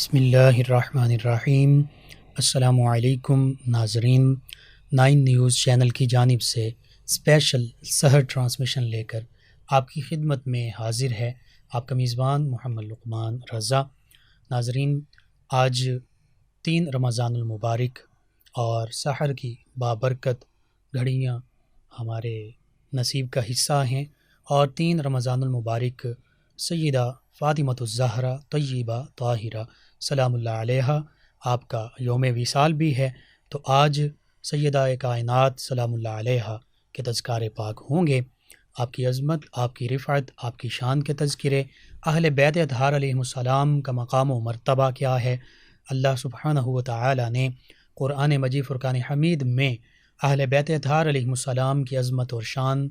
بسم اللہ الرحمن الرحیم۔ السلام علیکم ناظرین، 9 نیوز چینل کی جانب سے اسپیشل سحر ٹرانسمیشن لے کر آپ کی خدمت میں حاضر ہے آپ کا میزبان محمد لقمان رضا۔ ناظرین، آج 3 رمضان المبارک اور سحر کی بابرکت گھڑیاں ہمارے نصیب کا حصہ ہیں، اور 3 رمضان المبارک سیدہ فاطمۃ الزہرا طیبہ طاہرہ سلام اللہ علیہا آپ کا یوم وصال بھی ہے، تو آج سیدہ کائنات سلام اللہ علیہا کے تذکار پاک ہوں گے۔ آپ کی عظمت، آپ کی رفعت، آپ کی شان کے تذکرے، اہل بیت اطہار علیہم السلام کا مقام و مرتبہ کیا ہے۔ اللہ سبحانہ و تعالی نے قرآن مجید فرقان حمید میں اہل بیت اطہار علیہم السلام کی عظمت اور شان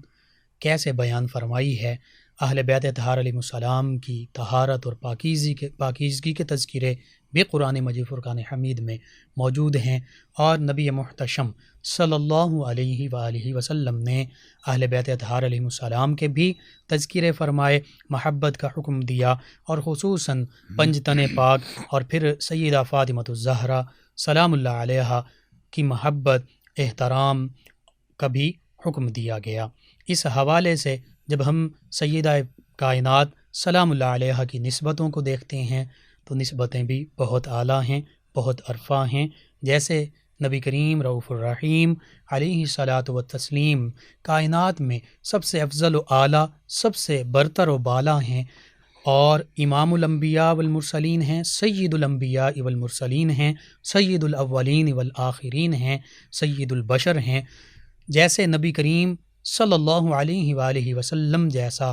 کیسے بیان فرمائی ہے۔ اہل بیت اطہار علیہ السلام کی طہارت اور پاکیزگی کے تذکرے بھی قرآن مجید فرقان حمید میں موجود ہیں، اور نبی محتشم صلی اللہ علیہ وآلہ وسلم نے اہل بیت اطہار علیہ السلام کے بھی تذکرے فرمائے، محبت کا حکم دیا، اور خصوصاً پنجتن پاک اور پھر سیدہ فاطمۃ الزہرا سلام اللہ علیہا کی محبت، احترام کا بھی حکم دیا گیا۔ اس حوالے سے جب ہم سیدہ کائنات سلام اللہ علیہا کی نسبتوں کو دیکھتے ہیں تو نسبتیں بھی بہت اعلیٰ ہیں، بہت عرفہ ہیں۔ جیسے نبی کریم رؤوف الرحیم علیہ الصلاۃ والتسلیم کائنات میں سب سے افضل و اعلیٰ، سب سے برتر و بالا ہیں، اور امام الانبیاء والمرسلین ہیں، سید الانبیاء والمرسلین ہیں، سید الاولین والآخرین ہیں، سید البشر ہیں۔ جیسے نبی کریم صلی اللہ علیہ وآلہ وسلم جیسا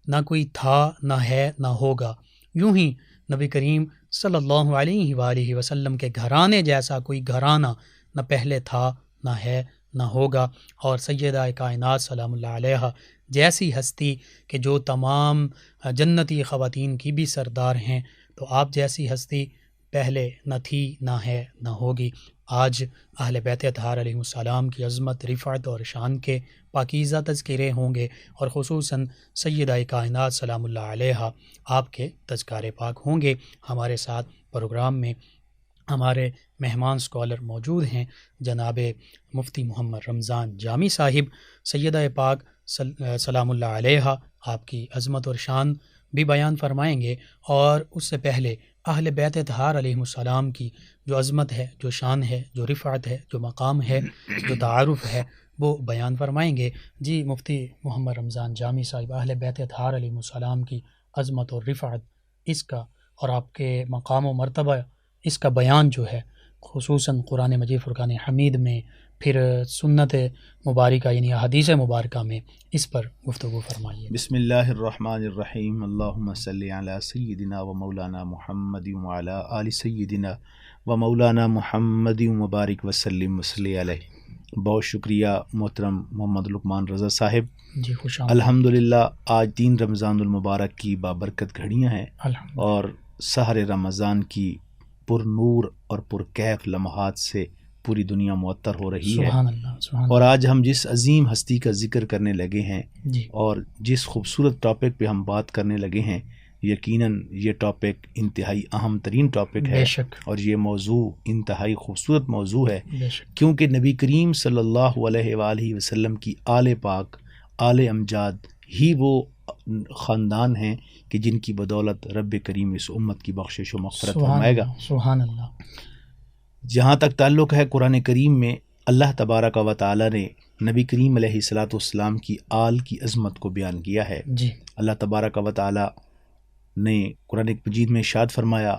نہ کوئی تھا، نہ ہے، نہ ہوگا، یوں ہی نبی کریم صلی اللہ علیہ وآلہ وسلم کے گھرانے جیسا کوئی گھرانہ نہ پہلے تھا، نہ ہے، نہ ہوگا، اور سیدہ کائنات سلام اللہ علیہا جیسی ہستی کہ جو تمام جنتی خواتین کی بھی سردار ہیں، تو آپ جیسی ہستی پہلے نہ تھی، نہ ہے، نہ ہوگی۔ آج اہل بیت اطہار علیہ السلام کی عظمت، رفعت اور شان کے پاکیزہ تذکرے ہوں گے، اور خصوصاً سیدہ کائنات سلام اللہ علیہا آپ کے تذکار پاک ہوں گے۔ ہمارے ساتھ پروگرام میں ہمارے مہمان اسکالر موجود ہیں، جناب مفتی محمد رمضان جامی صاحب، سیدہ پاک سلام اللہ علیہا آپ کی عظمت اور شان بھی بیان فرمائیں گے، اور اس سے پہلے اہل بیت اطہار علیہ السلام کی جو عظمت ہے، جو شان ہے، جو رفعت ہے، جو مقام ہے، جو تعارف ہے، وہ بیان فرمائیں گے۔ جی مفتی محمد رمضان جامی صاحب، اہل بیت اطہار علیہ السلام کی عظمت اور رفعت، اس کا اور آپ کے مقام و مرتبہ، اس کا بیان جو ہے خصوصاً قرآن مجید فرقان حمید میں، پھر سنت مبارکہ یعنی احادیث مبارکہ میں، اس پر گفتگو فرمائیے۔ بسم اللہ الرحمن الرحیم، اللہم صلی علی سیدنا و مولانا محمد وعلی آل سیدنا و مولانا محمد مبارک وسلم وصلی علیہ۔ بہت شکریہ محترم محمد لقمان رضا صاحب۔ جی خوش آمدید۔ الحمدللہ آج 3 رمضان المبارک کی بابرکت گھڑیاں ہیں، اور سحر رمضان کی پر نور اور پر کیف لمحات سے پوری دنیا معطر ہو رہی ہے۔ سبحان اللہ، سبحان اور اللہ۔ آج ہم جس عظیم ہستی کا ذکر کرنے لگے ہیں، جی اور جس خوبصورت ٹاپک پہ ہم بات کرنے لگے ہیں، یقیناً یہ ٹاپک انتہائی اہم ترین ٹاپک ہے، بے شک، اور یہ موضوع انتہائی خوبصورت موضوع ہے، بے شک، کیونکہ نبی کریم صلی اللہ علیہ وآلہ وسلم کی آل پاک، آل امجاد ہی وہ خاندان ہیں کہ جن کی بدولت رب کریم اس امت کی بخشش و مغفرت فرمائے گا۔ سبحان اللہ۔ جہاں تک تعلق ہے قرآن کریم میں، اللہ تبارک و تعالی نے نبی کریم علیہ الصلاۃ والسلام کی آل کی عظمت کو بیان کیا ہے۔ جی اللہ تبارک و تعالی نے قرآن مجید میں ارشاد فرمایا،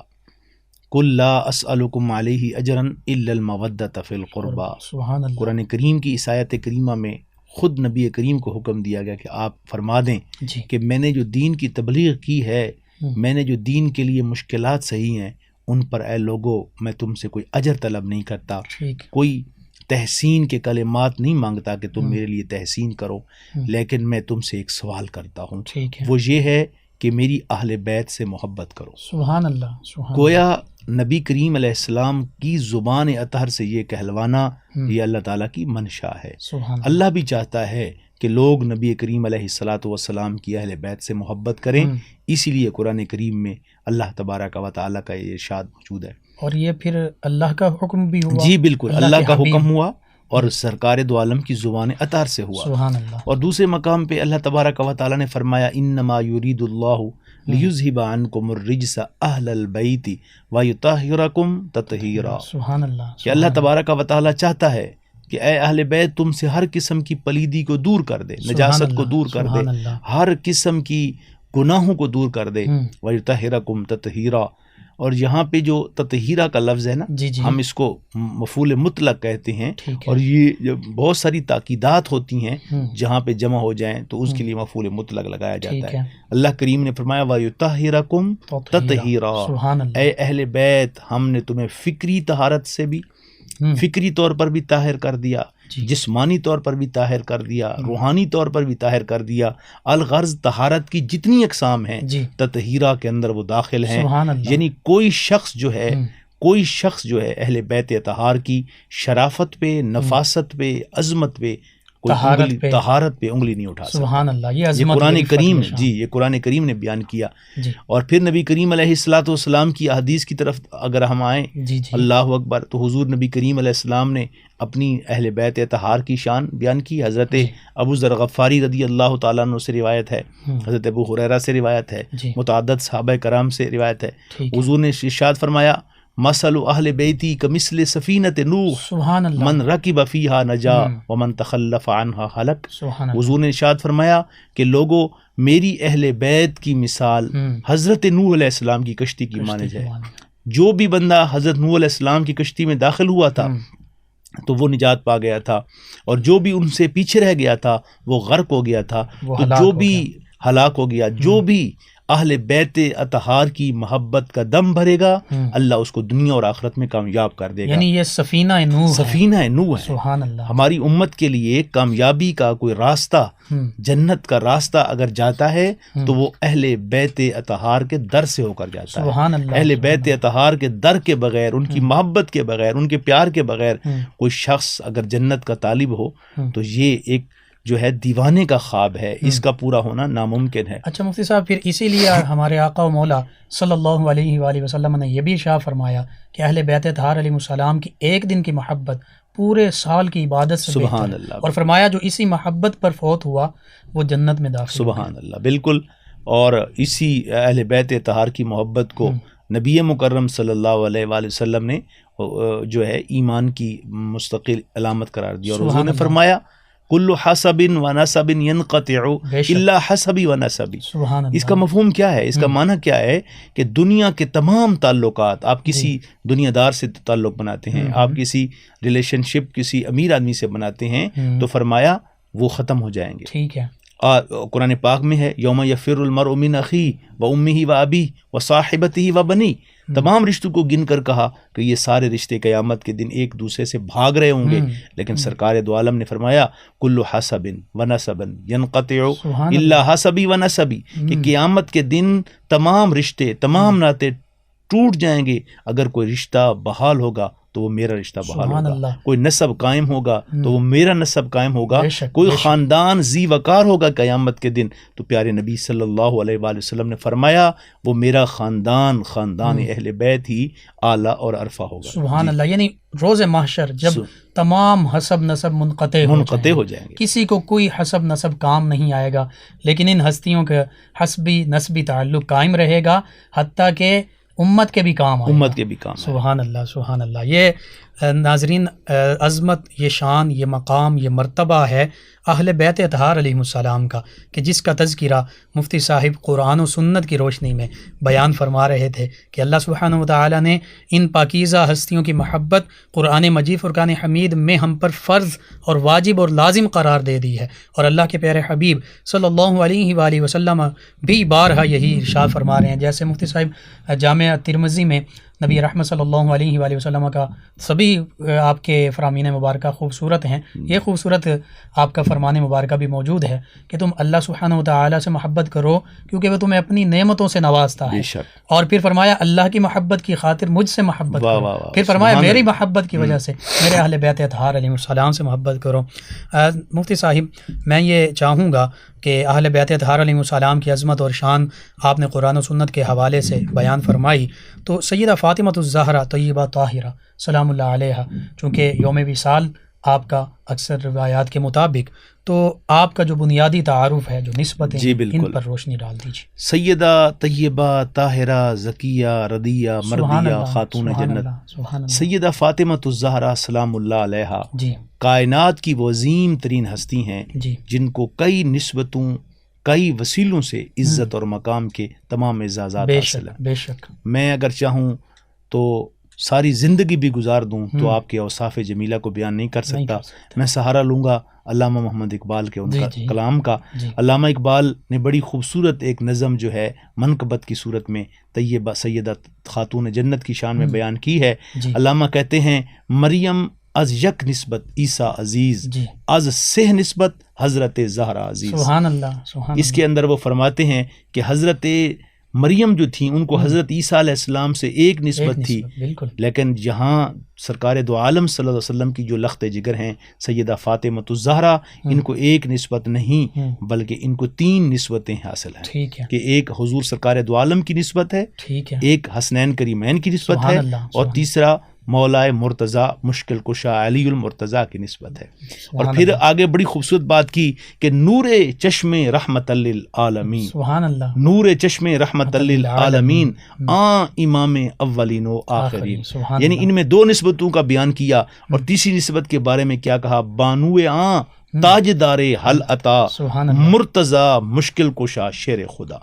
قل لا اسألکم علیہ اجرا الا المودۃ فی القربى۔ سبحان اللہ۔ قرآن کریم کی اس آیت کریمہ میں خود نبی کریم کو حکم دیا گیا کہ آپ فرما دیں جی کہ میں نے جو دین کی تبلیغ کی ہے، میں نے جو دین کے لیے مشکلات سہی ہیں، ان پر اے لوگو میں تم سے کوئی اجر طلب نہیں کرتا، ٹھیک، کوئی تحسین کے کلمات نہیں مانگتا کہ تم میرے لیے تحسین کرو، لیکن میں تم سے ایک سوال کرتا ہوں، ٹھیک ہے۔ وہ یہ ہے کہ میری اہل بیت سے محبت کرو۔ سبحان اللہ، سبحان گویا نبی کریم علیہ السلام کی زبان اطہر سے یہ کہلوانا یہ اللہ تعالیٰ کی منشا ہے۔ اللہ بھی چاہتا ہے کہ لوگ نبی کریم علیہ الصلاۃ والسلام کی اہل بیت سے محبت کریں، اسی لیے قرآن کریم میں اللہ تبارک و تعالیٰ کا یہ ارشاد موجود ہے۔ اور یہ پھر اللہ کا حکم بھی ہوا؟ جی بالکل، اللہ کا حکم ہوا اور سرکار دو عالم کی زبان اطہر سے ہوا۔ سبحان اللہ۔ اور دوسرے مقام پہ اللہ تبارک و تعالیٰ نے فرمایا انما یرید اللہ لیذھب عنکم الرجس اہل البیت ویطہرکم تطہیرا۔ سبحان اللہ۔ کہ اللہ تبارک و تعالیٰ چاہتا ہے کہ اے اہل بیت تم سے ہر قسم کی پلیدی کو دور کر دے، نجاست کو دور کر دے، ہر قسم کی گناہوں کو دور کر دے، ویطہرکم تطہیرا۔ اور یہاں پہ جو تطہیرہ کا لفظ ہے نا، ہم اس کو مفعول مطلق کہتے ہیں، اور یہ بہت ساری تاکیدات ہوتی ہیں جہاں پہ جمع ہو جائیں تو اس کے لیے مفعول مطلق لگایا جاتا ہے۔ اللہ کریم نے فرمایا وَيُطَهِّرَكُمْ تَطْهِيرًا، اے اہل بیت ہم نے تمہیں فکری طہارت سے بھی، فکری طور پر بھی طاہر کر دیا، جسمانی طور پر بھی طاہر کر دیا، روحانی طور پر بھی طاہر کر دیا۔ الغرض طہارت کی جتنی اقسام ہیں تطہیرہ کے اندر وہ داخل ہیں، یعنی کوئی شخص جو ہے اہل بیت اطہار کی شرافت پہ، نفاست پہ، عظمت پہ، طہارت پہ انگلی نہیں اٹھا سکتا۔ سبحان اللہ، یہ قرآن کریم یہ قرآن کریم نے بیان کیا۔ اور پھر نبی کریم علیہ الصلاۃ والسلام کی احادیث کی طرف اگر ہم آئیں، اللہ اکبر، تو حضور نبی کریم علیہ السلام نے اپنی اہل بیت اطہار کی شان بیان کی۔ حضرت ابو ذر غفاری رضی اللہ تعالیٰ عنہ سے روایت ہے، حضرت ابو ہریرہ سے روایت ہے، متعدد صحابہ کرام سے روایت ہے۔ حضور نے ارشاد فرمایا مثل اہل بیتی کمثل سفینۃ نوح من رکب فیہا نجا ومن تخلف عنہا ہلک۔ حضور نے ارشاد فرمایا کہ لوگوں میری اہل بیت کی مثال حضرت نوح علیہ السلام کی کشتی کی مانند ہے۔ جو بھی بندہ حضرت نوح علیہ السلام کی کشتی میں داخل ہوا تھا تو وہ نجات پا گیا تھا، اور جو بھی ان سے پیچھے رہ گیا تھا وہ غرق ہو گیا تھا، تو جو بھی ہلاک ہو گیا۔ جو بھی اہل بیت اطہار کی محبت کا دم بھرے گا اللہ اس کو دنیا اور آخرت میں کامیاب کر دے گا۔ یعنی یہ سفینہ نوح ہے۔ سبحان اللہ۔ ہماری امت کے لیے کامیابی کا کوئی راستہ، جنت کا راستہ اگر جاتا ہے تو وہ اہل بیت اطہار کے در سے ہو کر جاتا ہے۔ سبحان اللہ۔ اہل بیت اطہار کے در کے بغیر، ان کی محبت کے بغیر، ان کے پیار کے بغیر کوئی شخص اگر جنت کا طالب ہو تو یہ ایک جو ہے دیوانے کا خواب ہے، اس کا پورا ہونا ناممکن ہے۔ اچھا مفتی صاحب، پھر اسی لیے ہمارے آقا و مولا صلی اللہ علیہ وآلہ وسلم نے یہ بھی ارشاد فرمایا کہ اہل بیت اطہار علیہ السلام کی ایک دن کی محبت پورے سال کی عبادت سے سبحان بہتر، اللہ، اور فرمایا جو اسی محبت پر فوت ہوا وہ جنت میں داخل۔ سبحان اللہ، بالکل۔ اور اسی اہل بیت اطہار کی محبت کو نبی مکرم صلی اللہ علیہ وآلہ وسلم نے جو ہے ایمان کی مستقل علامت قرار دیا، اور حضور نے فرمایا کل حسب و نسب ینقطع الا حسبی و نسبی۔ اس کا مفہوم کیا ہے، اس کا معنی کیا ہے کہ دنیا کے تمام تعلقات، آپ کسی دنیا دار سے تعلق بناتے ہیں، آپ کسی ریلیشن شپ کسی امیر آدمی سے بناتے ہیں تو فرمایا وہ ختم ہو جائیں گے۔ ٹھیک ہے۔ قرآن پاک میں ہے یوم یفر المرء من اخیہ و امہ و ابیہ و صاحبتہ و بنیہ، تمام رشتوں کو گن کر کہا کہ یہ سارے رشتے قیامت کے دن ایک دوسرے سے بھاگ رہے ہوں گے، لیکن سرکار دو عالم نے فرمایا کل حسب و نسب ینقطع الا حسبی و نسبی، کہ قیامت کے دن تمام رشتے، تمام ناطے ٹوٹ جائیں گے، اگر کوئی رشتہ بحال ہوگا تو وہ میرا رشتہ بحال ہوگا، کوئی نسب قائم ہوگا تو وہ میرا نسب قائم ہوگا، کوئی خاندان ذی وقار ہوگا قیامت کے دن تو پیارے نبی صلی اللہ علیہ وآلہ وسلم نے فرمایا وہ میرا خاندان اہل بیت ہی اعلیٰ اور عرفہ ہوگا۔ سبحان اللہ، یعنی روز محشر جب تمام حسب نسب منقطع ہو جائیں گے، کسی کو کوئی حسب نسب کام نہیں آئے گا، لیکن ان ہستیوں کا حسبی نسبی تعلق قائم رہے گا، حتیٰ کہ امت کے بھی کام آئے، امت کے بھی کام۔ سبحان اللہ، سبحان اللہ۔ یہ ناظرین عظمت، یہ شان، یہ مقام، یہ مرتبہ ہے اہل بیت اطہار علیہ السلام کا، کہ جس کا تذکرہ مفتی صاحب قرآن و سنت کی روشنی میں بیان فرما رہے تھے کہ اللہ سبحانہ وتعالی نے ان پاکیزہ ہستیوں کی محبت قرآن مجید فرقان حمید میں ہم پر فرض اور واجب اور لازم قرار دے دی ہے، اور اللہ کے پیارے حبیب صلی اللہ علیہ وآلہ وسلم بھی بارہا یہی ارشاد فرما رہے ہیں، جیسے مفتی صاحب جامعہ ترمذی میں نبی رحمت صلی اللہ علیہ وآلہ وسلم کا سبھی آپ کے فرامین مبارکہ خوبصورت ہیں، یہ خوبصورت آپ کا فرمان مبارکہ بھی موجود ہے کہ تم اللہ سبحانہ و تعالیٰ سے محبت کرو کیونکہ وہ تمہیں اپنی نعمتوں سے نوازتا ہے، اور پھر فرمایا اللہ کی محبت کی خاطر مجھ سے محبت کرو، پھر فرمایا میری محبت کی وجہ سے میرے اہل بیت اطہار علیہ السلام سے محبت کرو۔ مفتی صاحب، میں یہ چاہوں گا کہ اہل بیت اطہار علیہ السلام کی عظمت اور شان آپ نے قرآن و سنت کے حوالے سے بیان فرمائی، تو سیدہ فاطمہ الزہرا طیبہ طاہرہ سلام اللہ علیہا، چونکہ یوم وصال آپ کا اکثر روایات کے مطابق، تو آپ کا جو بنیادی تعارف ہے، جو نسبتیں ان پر روشنی ڈال دیجیے۔ سیدہ طیبہ طاہرہ زکیہ رضیہ مرضیہ خاتون جنت سیدہ فاطمہ الزہرا سلام اللہ علیہا جی کائنات کی وہ عظیم ترین ہستی ہیں جی جن کو کئی نسبتوں کئی وسیلوں سے عزت اور مقام کے تمام اعزازات حاصل ہیں۔ بے شک میں اگر چاہوں تو ساری زندگی بھی گزار دوں تو آپ کے اوصاف جمیلہ کو بیان نہیں کر سکتا۔ میں سہارا لوں گا علامہ محمد اقبال کے ان کا کلام کا۔ علامہ اقبال نے بڑی خوبصورت ایک نظم جو ہے منقبت کی صورت میں طیبہ سیدہ خاتون جنت کی شان میں بیان کی ہے۔ علامہ کہتے ہیں مریم از یک نسبت عیسیٰ عزیز، از سہ نسبت حضرت زہرا عزیز۔ سبحان اللہ۔ اس کے اندر وہ فرماتے ہیں کہ حضرت مریم جو تھیں ان کو حضرت عیسیٰ علیہ السلام سے ایک نسبت تھی، لیکن جہاں سرکار دو عالم صلی اللہ علیہ وسلم کی جو لخت جگر ہیں سیدہ فاطمہ الزہرا، ان کو ایک نسبت نہیں بلکہ ان کو 3 نسبتیں حاصل ہیں، کہ ایک حضور سرکار دو عالم کی نسبت ہے، ایک حسنین کریمین کی نسبت ہے، اور تیسرا مولائے مرتضیٰ مشکل کشا علی المرتضیٰ کی نسبت ہے۔ اور پھر آگے بڑی خوبصورت بات کی کہ نور چشم رحمت للعالمین، نور چشم رحمت للعالمین امام اولین و آخرین، یعنی ان میں 2 نسبتوں کا بیان کیا، اور تیسری نسبت کے بارے میں کیا کہا؟ بانو تاج دار حل عطا مرتضیٰ مشکل کشا شیر خدا۔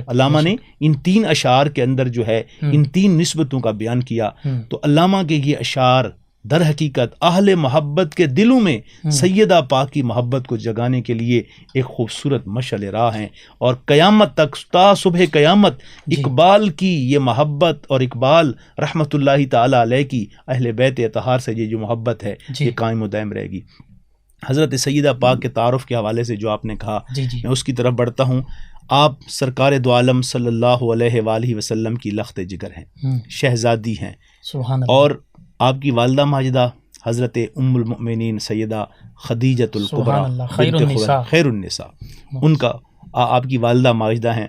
علامہ نے ان 3 اشعار کے اندر جو ہے ان 3 نسبتوں کا بیان کیا، تو علامہ کے یہ اشعار در حقیقت اہل محبت کے دلوں میں سیدہ پاک کی محبت کو جگانے کے لیے ایک خوبصورت مشعل راہ ہیں، اور قیامت تک تا صبح قیامت اقبال کی یہ محبت اور اقبال رحمت اللہ تعالی علیہ کی اہل بیت اطہار سے یہ جو محبت ہے یہ قائم و دائم رہے گی۔ حضرت سیدہ پاک کے تعارف کے حوالے سے جو آپ نے کہا میں اس کی طرف بڑھتا ہوں۔ آپ سرکار دو عالم صلی اللہ علیہ وآلہ وسلم کی لخت جگر ہیں، شہزادی ہیں، اور آپ کی والدہ ماجدہ حضرت ام المؤمنین سیدہ خدیجۃ الکبریٰ خیر النساء، ان کا آپ کی والدہ ماجدہ ہیں۔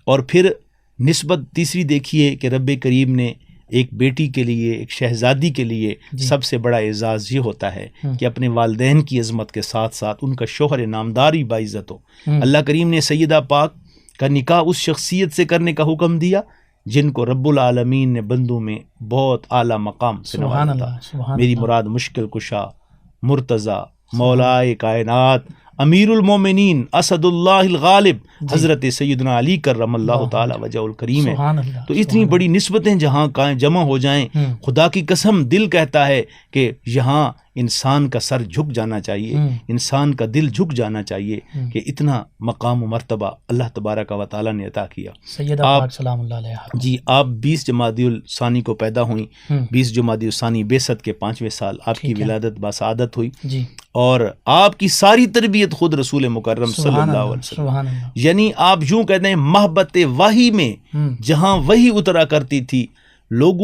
اور پھر نسبت تیسری دیکھیے کہ رب کریم نے ایک بیٹی کے لیے، ایک شہزادی کے لیے سب سے بڑا اعزاز یہ ہوتا ہے کہ اپنے والدین کی عظمت کے ساتھ ساتھ ان کا شوہر نامداری باعزت ہو۔ اللہ کریم نے سیدہ پاک کا نکاح اس شخصیت سے کرنے کا حکم دیا جن کو رب العالمین نے بندوں میں بہت اعلیٰ مقام سے نوازا تھا۔ میری مراد مشکل کشا مرتضیٰ مولائے کائنات امیر المومنین اسد اللہ الغالب حضرت سیدنا علی کرم اللہ تعالی وجہ الکریم ہے۔ تو اتنی بڑی نسبتیں جہاں جمع ہو جائیں، خدا کی قسم دل کہتا ہے کہ یہاں انسان کا سر جھک جانا چاہیے، انسان کا دل جھک جانا چاہیے کہ اتنا مقام و مرتبہ اللہ تبارک و تعالیٰ نے عطا کیا۔ آپ سلام اللہ علیہ جی آپ 20 جمادی الثانی کو پیدا ہوئیں، 20 جمادی الثانی بعثت کے 5ویں سال آپ کی ولادت باسعادت ہوئی، اور آپ کی ساری تربیت خود رسول مکرم صلی اللہ علیہ وسلم، یعنی آپ یوں کہتے ہیں محبت وحی میں جہاں وحی اترا کرتی تھی، لوگ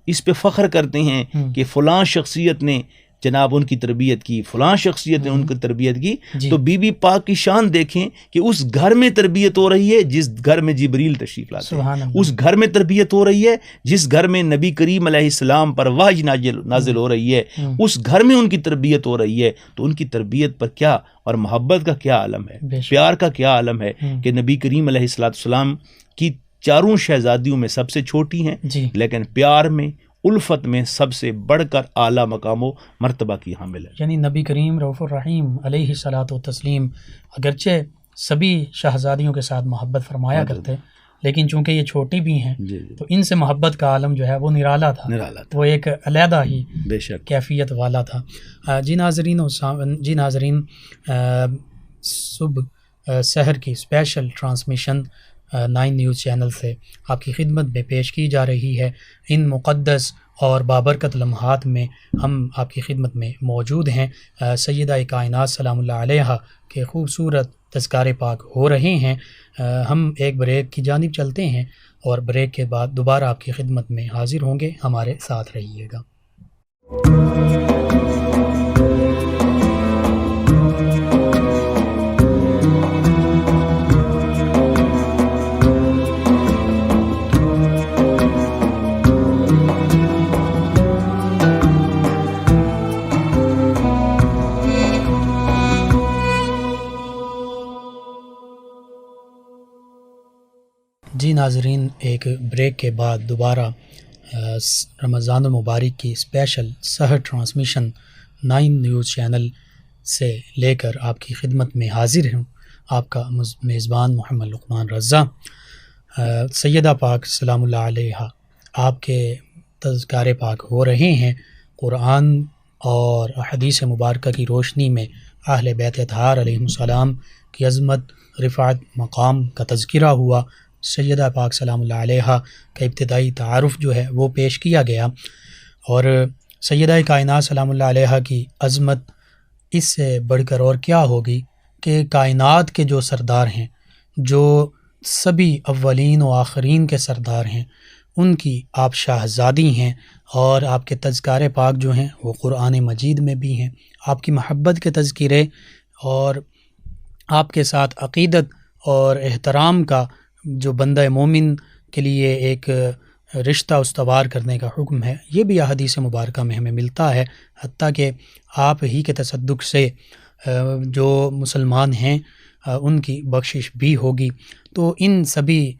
اس پہ فخر کرتے ہیں کہ فلاں شخصیت نے جناب ان کی تربیت کی، فلاں شخصیت نے ان کی تربیت کی، تو بی بی پاک کی شان دیکھیں کہ اس گھر میں تربیت ہو رہی ہے جس گھر میں جبریل تشریف لاتے ہیں، اس گھر میں تربیت ہو رہی ہے جس گھر میں نبی کریم علیہ السلام پر وحی نازل ہو رہی ہے، اس گھر میں ان کی تربیت ہو رہی ہے، تو ان کی تربیت پر کیا اور محبت کا کیا عالم ہے، پیار کا کیا عالم ہے کہ نبی کریم علیہ السلام کی 4 شہزادیوں میں سب سے چھوٹی ہیں لیکن پیار میں الفت میں سب سے بڑھ کر اعلیٰ مقام و مرتبہ کی حامل ہے۔ یعنی نبی کریم رؤوف الرحیم علیہ الصلاۃ والتسلیم اگرچہ سبھی شہزادیوں کے ساتھ محبت فرمایا کرتے، لیکن چونکہ یہ چھوٹی بھی ہیں تو ان سے محبت کا عالم جو ہے وہ نرالا تھا، وہ ایک علیحدہ ہی بے شک کیفیت والا تھا۔ جی ناظرین، صبح سحر کی special transmission nine news channel سے آپ کی خدمت میں پیش کی جا رہی ہے۔ ان مقدس اور بابرکت لمحات میں ہم آپ کی خدمت میں موجود ہیں۔ سیدہ کائنات سلام اللہ علیہا کے خوبصورت تذکار پاک ہو رہے ہیں۔ ہم ایک بریک کی جانب چلتے ہیں اور بریک کے بعد دوبارہ آپ کی خدمت میں حاضر ہوں گے، ہمارے ساتھ رہیے گا۔ جی ناظرین، ایک بریک کے بعد دوبارہ رمضان المبارک کی اسپیشل سحر ٹرانسمیشن نائن نیوز چینل سے لے کر آپ کی خدمت میں حاضر ہوں۔ آپ کا میزبان محمد لقمان رضا۔ سیدہ پاک سلام اللہ علیہا آپ کے تذکار پاک ہو رہے ہیں۔ قرآن اور حدیث مبارکہ کی روشنی میں اہل بیت اطہار علیہ السلام کی عظمت، رفعت، مقام کا تذکرہ ہوا۔ سیدہ پاک سلام اللہ علیہا کا ابتدائی تعارف جو ہے وہ پیش کیا گیا، اور سیدہ کائنات سلام اللہ علیہا کی عظمت اس سے بڑھ کر اور کیا ہوگی کہ کائنات کے جو سردار ہیں، جو سبھی اولین و آخرین کے سردار ہیں، ان کی آپ شاہزادی ہیں، اور آپ کے تذکار پاک جو ہیں وہ قرآن مجید میں بھی ہیں۔ آپ کی محبت کے تذکرے اور آپ کے ساتھ عقیدت اور احترام کا جو بندہ مومن کے لیے ایک رشتہ استوار کرنے کا حکم ہے، یہ بھی احادیث مبارکہ میں ہمیں ملتا ہے۔ حتیٰ کہ آپ ہی کے تصدق سے جو مسلمان ہیں ان کی بخشش بھی ہوگی۔ تو ان سبھی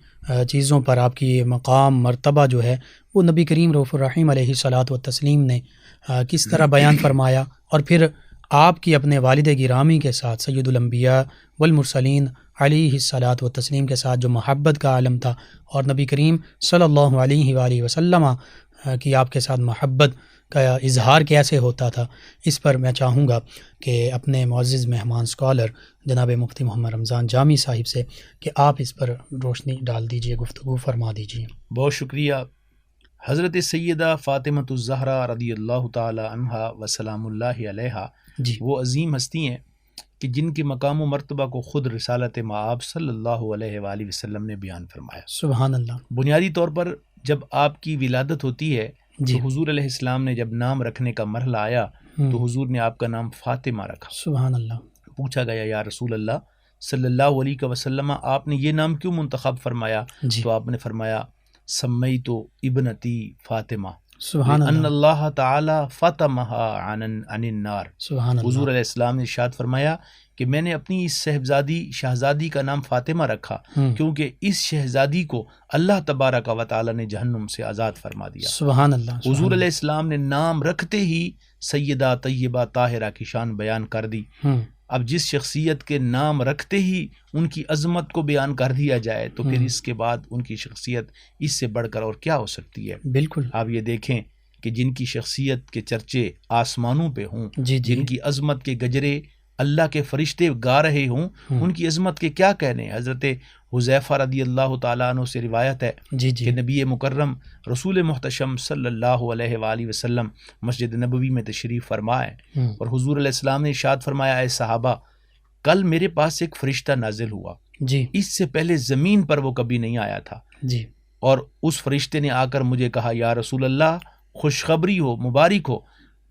چیزوں پر آپ کی یہ مقام، مرتبہ جو ہے وہ نبی کریم رؤوف الرحیم علیہ الصلاۃ والتسلیم نے کس طرح بیان فرمایا، اور پھر آپ کی اپنے والد گرامی کے ساتھ سید الانبیاء والمرسلین علیہ الصلاۃ والتسلیم کے ساتھ جو محبت کا عالم تھا، اور نبی کریم صلی اللہ علیہ وآلہ وسلم کی آپ کے ساتھ محبت کا اظہار کیسے ہوتا تھا، اس پر میں چاہوں گا کہ اپنے معزز مہمان اسکالر جناب مفتی محمد رمضان جامی صاحب سے کہ آپ اس پر روشنی ڈال دیجئے، گفتگو فرما دیجئے۔ بہت شکریہ۔ حضرت سیدہ فاطمۃ الزہرا رضی اللہ تعالی عنہا وسلام اللہ علیہا جی، وہ عظیم ہستی ہیں کہ جن کے مقام و مرتبہ کو خود رسالت مآب صلی اللہ علیہ وآلہ وسلم نے بیان فرمایا۔ سبحان اللہ۔ بنیادی طور پر جب آپ کی ولادت ہوتی ہے جی، تو حضور علیہ السلام نے جب نام رکھنے کا مرحلہ آیا تو حضور نے آپ کا نام فاطمہ رکھا۔ سبحان اللہ۔ پوچھا گیا یا رسول اللہ صلی اللہ علیہ وسلم آپ نے یہ نام کیوں منتخب فرمایا؟ جی، تو آپ نے فرمایا سمیت ابنتی فاطمہ سبحان ان اللہ، اللہ تعالی فاطمہا عن النار۔ سبحان حضور اللہ۔ علیہ السلام نے ارشاد فرمایا کہ میں نے اپنی اس شہزادی کا نام فاطمہ رکھا کیونکہ اس شہزادی کو اللہ تبارک و تعالی نے جہنم سے آزاد فرما دیا۔ سبحان اللہ۔ حضور علیہ السلام نے نام رکھتے ہی سیدہ طیبہ طاہرہ کی شان بیان کر دی۔ اب جس شخصیت کے نام رکھتے ہی ان کی عظمت کو بیان کر دیا جائے تو پھر اس کے بعد ان کی شخصیت اس سے بڑھ کر اور کیا ہو سکتی ہے؟ بالکل۔ آپ یہ دیکھیں کہ جن کی شخصیت کے چرچے آسمانوں پہ ہوں، جی جی، جن کی عظمت کے گجرے اللہ کے فرشتے گا رہے ہوں، ان کی عظمت کے کیا کہنے؟ حضرت حذیفہ رضی اللہ تعالیٰ عنہ سے روایت ہے جی جی، کہ نبی مکرم رسول محتشم صلی اللہ علیہ وآلہ وسلم مسجد نبوی میں تشریف فرمائے اور حضور علیہ السلام نے ارشاد فرمایا اے صحابہ، کل میرے پاس ایک فرشتہ نازل ہوا، جی اس سے پہلے زمین پر وہ کبھی نہیں آیا تھا، جی، اور اس فرشتے نے آ کر مجھے کہا یا رسول اللہ خوشخبری ہو، مبارک ہو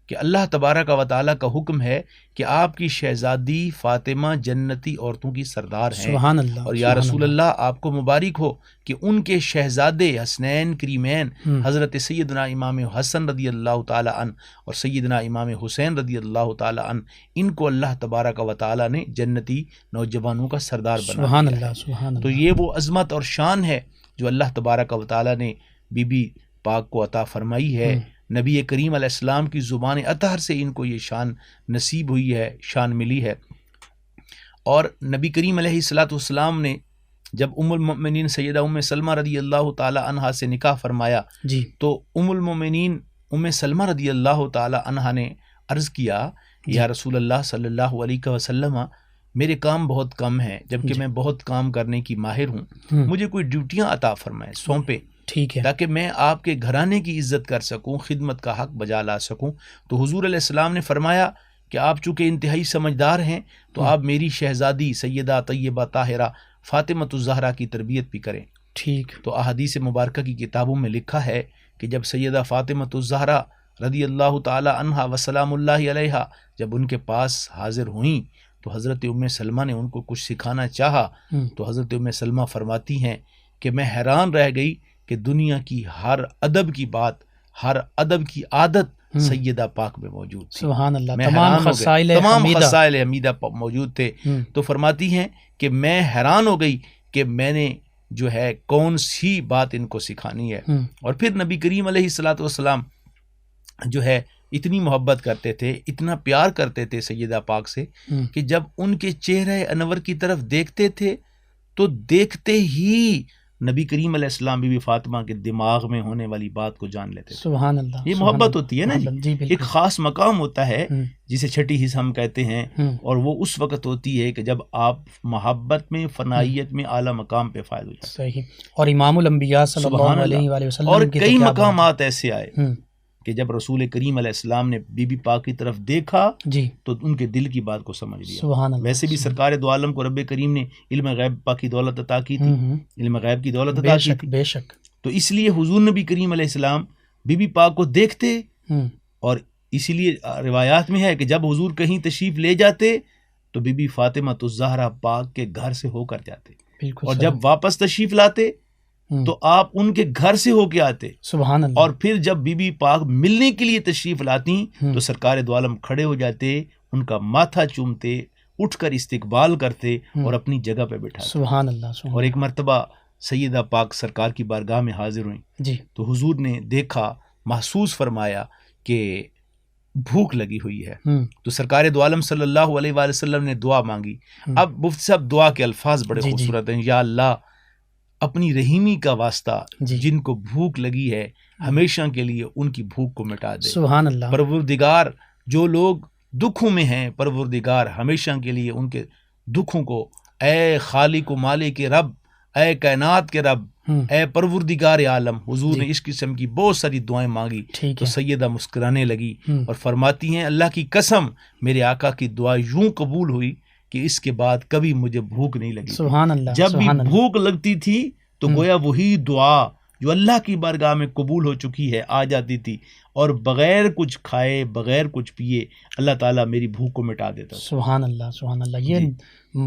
کہ اللہ تبارک و تعالیٰ کا حکم ہے کہ آپ کی شہزادی فاطمہ جنتی عورتوں کی سردار ہیں۔ سبحان اللہ۔ اور یا رسول اللہ آپ کو مبارک ہو کہ ان کے شہزادے حسنین کریمین حضرت سیدنا امام حسن رضی اللہ تعالی عنہ اور سیدنا امام حسین رضی اللہ تعالی عنہ، ان کو اللہ تبارک و تعالی نے جنتی نوجوانوں کا سردار بنا دیا۔ سبحان اللہ، سبحان اللہ۔ تو یہ وہ عظمت اور شان ہے جو اللہ تبارک و تعالی نے بی بی پاک کو عطا فرمائی ہے۔ نبی کریم علیہ السلام کی زبان اطہر سے ان کو یہ شان نصیب ہوئی ہے، شان ملی ہے۔ اور نبی کریم علیہ السلام نے جب ام المؤمنین سیدہ ام سلمہ رضی اللہ تعالی عنہا سے نکاح فرمایا جی، تو ام المؤمنین ام سلمہ رضی اللہ تعالی عنہا نے عرض کیا یا رسول اللہ صلی اللہ علیہ وسلم میرے کام بہت کم ہیں جبکہ میں بہت کام کرنے کی ماہر ہوں، مجھے کوئی ڈیوٹیاں عطا فرمائے، سونپے، ٹھیک ہے، تاکہ میں آپ کے گھرانے کی عزت کر سکوں، خدمت کا حق بجا لا سکوں۔ تو حضور علیہ السلام نے فرمایا کہ آپ چونکہ انتہائی سمجھدار ہیں تو آپ میری شہزادی سیدہ طیبہ طاہرہ فاطمۃ الزہرا کی تربیت بھی کریں۔ ٹھیک، تو احادیث مبارکہ کی کتابوں میں لکھا ہے کہ جب سیدہ فاطمۃ الزہرا رضی اللہ تعالی عنہا وسلام اللہ علیہا جب ان کے پاس حاضر ہوئیں تو حضرت ام سلمہ نے ان کو کچھ سکھانا چاہا، تو حضرت ام سلمہ فرماتی ہیں کہ میں حیران رہ گئی کہ دنیا کی ہر ادب کی بات، ہر ادب کی عادت سیدہ پاک میں موجود تھی، سبحان اللہ، میں تمام حیران ہو خصائل گئی، تمام حمیدہ، خصائل حمیدہ موجود تھے۔ تو فرماتی ہیں کہ میں حیران ہو گئی کہ میں نے جو ہے کون سی بات ان کو سکھانی ہے۔ اور پھر نبی کریم علیہ الصلوۃ والسلام جو ہے اتنی محبت کرتے تھے، اتنا پیار کرتے تھے سیدہ پاک سے کہ جب ان کے چہرہ انور کی طرف دیکھتے تھے تو دیکھتے ہی نبی کریم علیہ السلام بی بی فاطمہ کے دماغ میں ہونے والی بات کو جان لیتے تھے۔ سبحان اللہ، یہ محبت ہوتی ہے نا جی، بالکل، ایک خاص مقام ہوتا ہے جسے چھٹی حصہ ہم کہتے ہیں، اور وہ اس وقت ہوتی ہے کہ جب آپ محبت میں، فنائیت میں اعلیٰ مقام پہ فائز ہو جاتے ہیں۔ صحیح، اور امام الانبیاء صلی اللہ علیہ وآلہ وسلم اور کی کئی تو کیا مقامات ایسے آئے بات ہے۔ کہ جب رسول کریم علیہ السلام نے بی بی پاک کی طرف دیکھا جی، تو ان کے دل کی بات کو سمجھ لیا۔ سبحان اللہ، ویسے بھی سرکار دو عالم کو رب کریم نے علم غیب پاک کی دولت عطا کی تھی، علم غیب کی دولت عطا کی تھی، بے شک، تو اس لیے حضور نبی کریم علیہ السلام بی بی پاک کو دیکھتے، اور اسی لیے روایات میں ہے کہ جب حضور کہیں تشریف لے جاتے تو بی بی فاطمہ الزہرا پاک کے گھر سے ہو کر جاتے، اور جب واپس تشریف لاتے تو آپ ان کے گھر سے ہو کے آتے، سبحان اللہ، اور پھر جب بی بی پاک ملنے کے لیے تشریف لاتی تو سرکار دو عالم کھڑے ہو جاتے، ان کا ماتھا چومتے، اٹھ کر استقبال کرتے اور اپنی جگہ پہ بٹھاتے۔ سبحان اللہ، اور ایک مرتبہ سیدہ پاک سرکار کی بارگاہ میں حاضر ہوئیں جی، تو حضور نے دیکھا، محسوس فرمایا کہ بھوک لگی ہوئی ہے، تو سرکار دو عالم صلی اللہ علیہ وآلہ وسلم نے دعا مانگی۔ اب مفتی صاحب دعا کے الفاظ بڑے خوبصورت ہیں، یا اللہ اپنی رحیمی کا واسطہ جن کو بھوک لگی ہے ہمیشہ کے لیے ان کی بھوک کو مٹا دے۔ سبحان اللہ، پروردگار جو لوگ دکھوں میں ہیں، پروردگار ہمیشہ کے لیے ان کے دکھوں کو، اے خالق و مالک کے رب، اے کائنات کے رب، اے پروردگار عالم۔ حضور نے اس قسم کی بہت ساری دعائیں مانگی تو سیدہ مسکرانے لگی اور فرماتی ہیں اللہ کی قسم میرے آقا کی دعا یوں قبول ہوئی کہ اس کے بعد کبھی مجھے بھوک نہیں لگی۔ سبحان اللہ، جب بھی بھوک لگتی تھی تو گویا وہی دعا جو اللہ کی بارگاہ میں قبول ہو چکی ہے آ جاتی تھی، اور بغیر کچھ کھائے، بغیر کچھ پیے اللہ تعالیٰ میری بھوک کو مٹا دیتا۔ سبحان اللہ، سبحان اللہ، یہ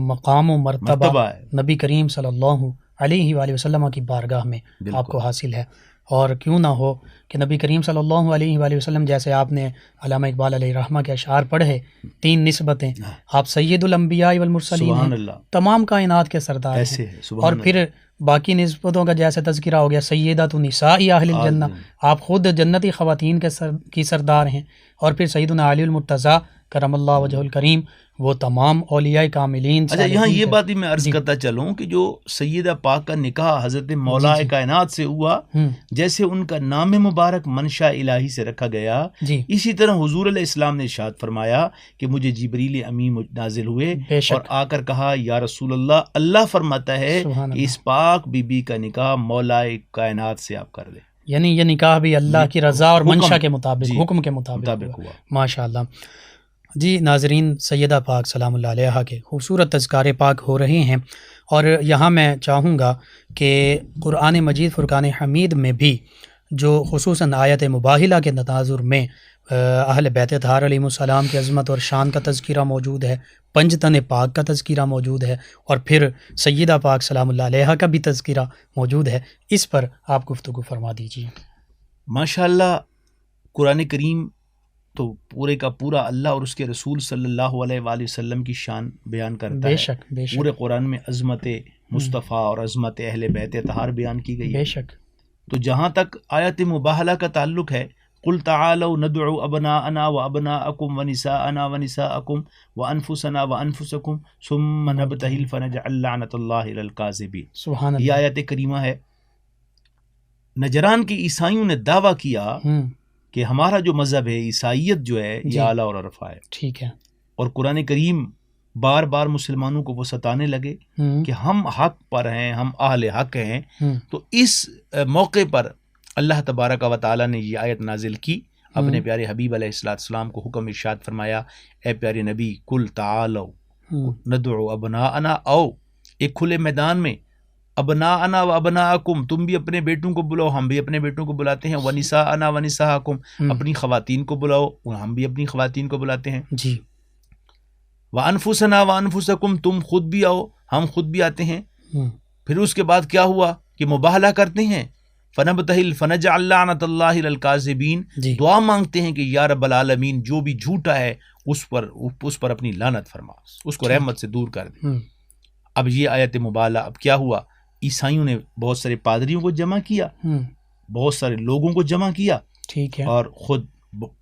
مقام و مرتبہ نبی کریم صلی اللہ علیہ وآلہ وسلم کی بارگاہ میں آپ کو حاصل ہے۔ اور کیوں نہ ہو کہ نبی کریم صلی اللہ علیہ وآلہ وسلم، جیسے آپ نے علامہ اقبال علیہ رحمہ کے اشعار پڑھے، 3 نسبتیں، آپ سید الانبیاء والمرسلین ہیں، تمام کائنات کے سردار ہیں، اور پھر باقی نسبتوں کا جیسے تذکرہ ہو گیا سیدۃ نساء اہل الجنہ، آپ خود جنتی خواتین کی سردار ہیں، اور پھر سیدنا علی المرتضیٰ کرم اللہ وجہ الکریم، وہ تمام اولیاء کاملین۔ اچھا، یہاں یہ بات ہی میں عرض کرتا چلوں کہ جو سیدہ پاک کا نکاح حضرت مولا کائنات سے ہوا، جیسے ان کا نام مبارک منشا الہی سے رکھا گیا، اسی طرح حضور علیہ السلام نے ارشاد فرمایا کہ مجھے جبریل امین نازل ہوئے اور آ کر کہا یا رسول اللہ، اللہ فرماتا ہے کہ اس پاک بی بی کا نکاح مولا کائنات سے آپ کر دیں، یعنی یہ نکاح بھی اللہ کی رضا اور منشا کے مطابق، حکم کے مطابق ہوا۔ ماشاء اللہ۔ جی ناظرین، سیدہ پاک سلام اللہ علیہا کے خوبصورت تذکارے پاک ہو رہے ہیں، اور یہاں میں چاہوں گا کہ قرآن مجید فرقان حمید میں بھی جو خصوصاً آیت مباہلہ کے تناظر میں اہل بیت اطہار علیہ السلام کی عظمت اور شان کا تذکرہ موجود ہے، پنجتن پاک کا تذکرہ موجود ہے، اور پھر سیدہ پاک سلام اللہ علیہا کا بھی تذکرہ موجود ہے، اس پر آپ گفتگو فرما دیجیے۔ ماشاء اللہ، قرآن کریم تو پورے کا پورا اللہ اور اس کے رسول صلی اللہ علیہ وآلہ وسلم کی شان بیان کرتا ہے۔ بے شک، بے شک، پورے قرآن میں عظمت مصطفیٰ اور عظمت اہل بیت اطہار بیان کی گئی ہے۔ بے شک۔ تو جہاں تک آیت مباہلہ کا تعلق ہے، قل تعالوا ندعو ابناءنا وابناءکم ونساءنا ونساءکم وانفسنا وانفسکم ثم نبتہل فنجعل لعنۃ اللہ علی الکاذبین۔ سبحان اللہ۔ یہ آیت کریمہ ہے۔ نجران کی عیسائیوں نے دعویٰ کیا کہ ہمارا جو مذہب ہے، عیسائیت جو ہے، یہ اعلیٰ اور عرفہ ہے، ٹھیک ہے، اور قرآن کریم بار بار مسلمانوں کو وہ ستانے لگے کہ ہم حق پر ہیں، ہم اہل حق ہیں، تو اس موقع پر اللہ تبارک و تعالیٰ نے یہ آیت نازل کی، اپنے پیارے حبیب علیہ السلام کو حکم ارشاد فرمایا، اے پیارے نبی قل تعالوا ندعو ابناءنا، آؤ ایک کھلے میدان میں، ابناءنا و ابناءکم، تم بھی اپنے بیٹوں کو بلاؤ، ہم بھی اپنے بیٹوں کو بلاتے ہیں، ونساءنا و نساءکم، اپنی خواتین کو بلاؤ، ہم بھی اپنی خواتین کو بلاتے ہیں، جی، وانفسنا وانفسکم، تم خود بھی آؤ، ہم خود بھی آتے ہیں۔ پھر اس کے بعد کیا ہوا کہ مباہلہ کرتے ہیں، فنبتہل فنجعل لعنت اللہ علی الکاذبین، دعا مانگتے ہیں کہ یا رب العالمین جو بھی جھوٹا ہے اس پر اپنی لعنت فرما، اس کو رحمت سے دور کر دے۔ اب یہ آیت مبالہ، اب کیا ہوا، عیسائیوں نے بہت سارے پادریوں کو جمع کیا، بہت سارے لوگوں کو جمع کیا، ٹھیک ہے، اور خود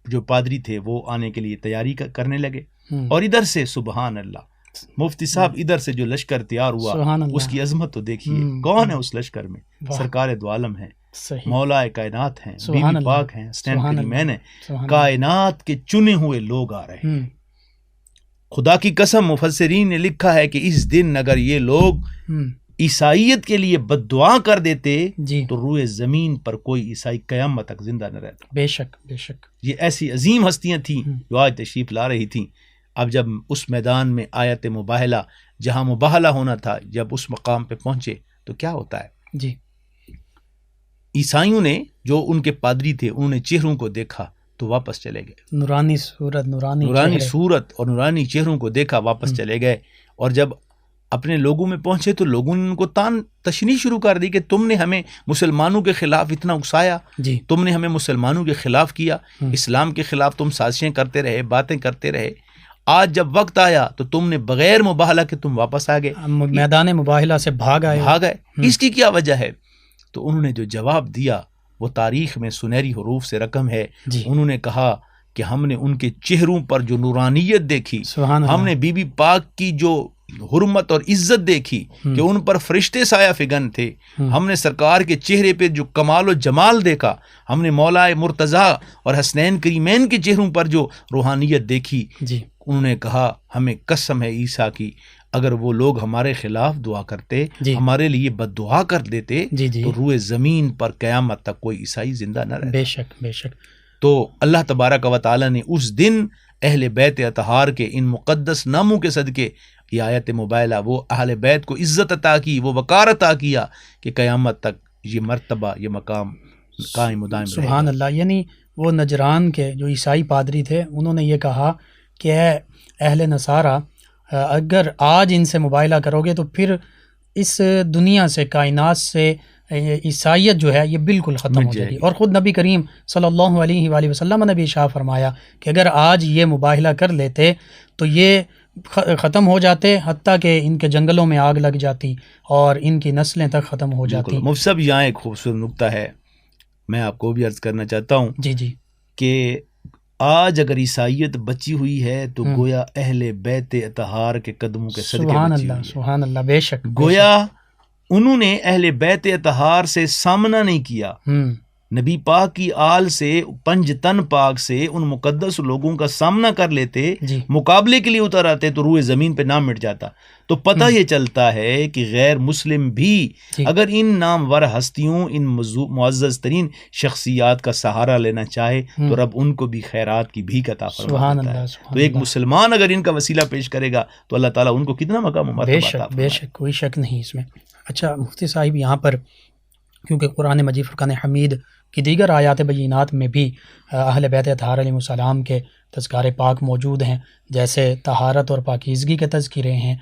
جو پادری تھے وہ آنے کے لیے تیاری کرنے لگے، اور ادھر سے سبحان اللہ مفتی صاحب ادھر سے جو لشکر تیار ہوا اس کی عظمت تو دیکھیے، کون ہے اس لشکر میں؟ سرکار دو عالم ہیں، مولا کائنات ہیں، بی بی پاک ہیں، اسٹین کریمین ہیں، کائنات کے چنے ہوئے لوگ آ رہے ہیں۔ خدا کی قسم مفسرین نے لکھا ہے کہ اس دن اگر یہ لوگ عیسائیت کے لیے بد دعا کر دیتے تو روئے زمین پر کوئی عیسائی قیامت تک زندہ نہ رہتا۔ بے شک بے شک، یہ ایسی عظیم ہستیاں تھیں جو آج تشریف لا رہی تھیں۔ اب جب اس میدان میں آیت مباہلہ، جہاں مباہلہ ہونا تھا، جب اس مقام پہ پہنچے تو کیا ہوتا ہے؟ جی، عیسائیوں نے جو ان کے پادری تھے انہوں نے چہروں کو دیکھا تو واپس چلے گئے، نورانی صورت اور نورانی چہروں کو دیکھا، واپس چلے گئے۔ اور جب اپنے لوگوں میں پہنچے تو لوگوں نے ان کو تان تشنیع شروع کر دی کہ تم نے ہمیں مسلمانوں کے خلاف اتنا اکسایا، تم نے ہمیں مسلمانوں کے خلاف کیا، اسلام کے خلاف تم سازشیں کرتے رہے، باتیں کرتے رہے، آج جب وقت آیا تو تم نے بغیر مباہلہ کے تم واپس آ گئے، میدان مباہلہ سے بھاگ آئے۔ اس کی کیا وجہ ہے؟ تو انہوں نے جو جواب دیا وہ تاریخ میں سنہری حروف سے رقم ہے۔ انہوں نے کہا کہ ہم نے ان کے چہروں پر جو نورانیت دیکھی، ہم نے بی بی پاک کی جو حرمت اور عزت دیکھی کہ ان پر فرشتے سایہ فگن تھے، ہم نے سرکار کے چہرے پہ جو کمال و جمال دیکھا، ہم نے مولا مرتضیٰ اور حسنین کریمین کے چہروں پر جو روحانیت دیکھی۔ انہوں نے کہا ہمیں قسم ہے عیسیٰ کی، اگر وہ لوگ ہمارے خلاف دعا کرتے، ہمارے لیے بد دعا کر دیتے تو روئے زمین پر قیامت تک کوئی عیسائی زندہ نہ رہتا۔ بے شک بے شک۔ تو اللہ تبارک و تعالیٰ نے اس دن اہل بیت اطہار کے ان مقدس ناموں کے صدقے یہ آیت مباہلہ، وہ اہل بیت کو عزت عطا کی، وہ وقار عطا کیا کہ قیامت تک یہ مرتبہ، یہ مقام قائم و دائم رہے۔ سبحان اللہ۔ یعنی وہ نجران کے جو عیسائی پادری تھے انہوں نے یہ کہا کہ اے اہل نصارہ، اگر آج ان سے مباہلہ کرو گے تو پھر اس دنیا سے، کائنات سے عیسائیت جو ہے یہ بالکل ختم ہو جائے گی۔ اور خود نبی کریم صلی اللہ علیہ وآلہ وسلم نے بھی ارشاد فرمایا کہ اگر آج یہ مباہلہ کر لیتے تو یہ ختم ہو جاتے، حتیٰ کہ ان کے جنگلوں میں آگ لگ جاتی اور ان کی نسلیں تک ختم ہو جاتی۔ مفتی صاحب یہاں ایک خوبصورت نکتہ ہے، میں آپ کو بھی عرض کرنا چاہتا ہوں کہ آج اگر عیسائیت بچی ہوئی ہے تو گویا اہل بیت اطہار کے قدموں کے صدقے بچی ہوئی ہے۔ سبحان اللہ، بے شک۔ گویا انہوں نے اہل بیت اطہار سے سامنا نہیں کیا، نبی پاک کی آل سے، پنج تن پاک سے ان مقدس لوگوں کا سامنا کر لیتے، مقابلے کے لیے اتر آتے تو روئے زمین پہ نام مٹ جاتا۔ تو پتہ یہ چلتا ہے کہ غیر مسلم بھی اگر ان نامور ہستیوں، ان معزز ترین شخصیات کا سہارا لینا چاہے تو رب ان کو بھی خیرات کی بھیک عطا فرماتا ہے۔ تو ایک مسلمان اگر ان کا وسیلہ پیش کرے گا تو اللہ تعالیٰ ان کو کتنا مقام و مرتبہ عطا فرمائے۔ بے شک، کوئی شک نہیں اس میں۔ اچھا مفتی صاحب، یہاں پر کیونکہ قرآن مجید فرقان حمید کی دیگر آیات بینات میں بھی اہل بیت اطہار علیہ السلام کے تذکار پاک موجود ہیں، جیسے طہارت اور پاکیزگی کے تذکرے ہیں،